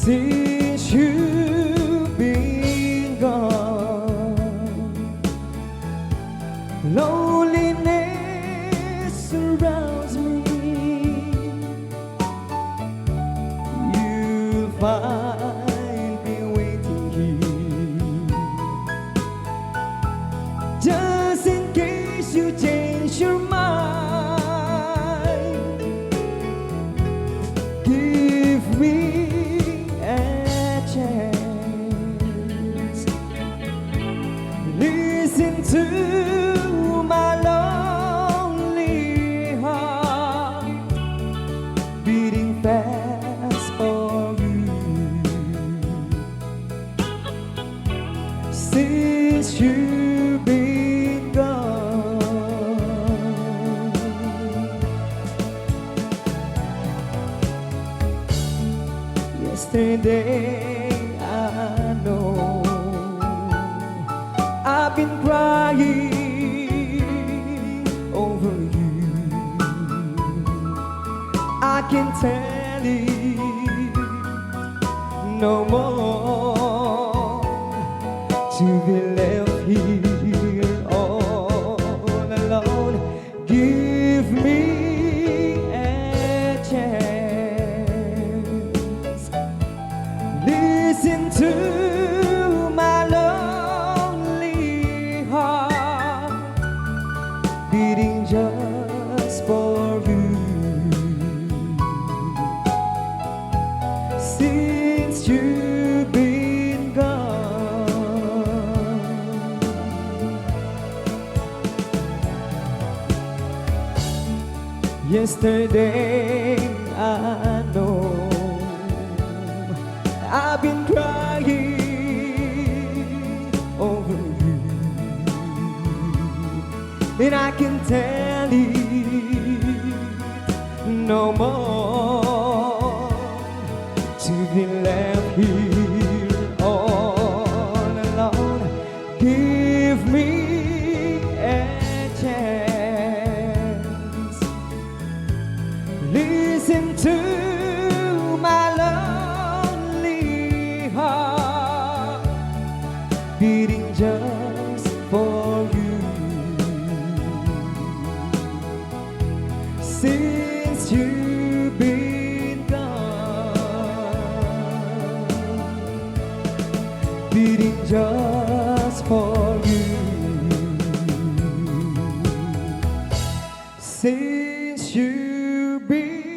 Since you've been gone, loneliness surrounds me. You'll find me waiting here, just in case you change your mind. Give me listen to my lonely heart beating fast for you. Since you've been gone, yesterday I know I've been crying over you. I can tell it no more to be left here all alone. Give me a chance. Listen to my beating just for you. Since you've been gone, yesterday I know I've been crying over you, and I can tell it no more to be left here all alone. Give me a chance. Listen to my lonely heart beating just for you. Since you've been gone, beating just for you. Since you've been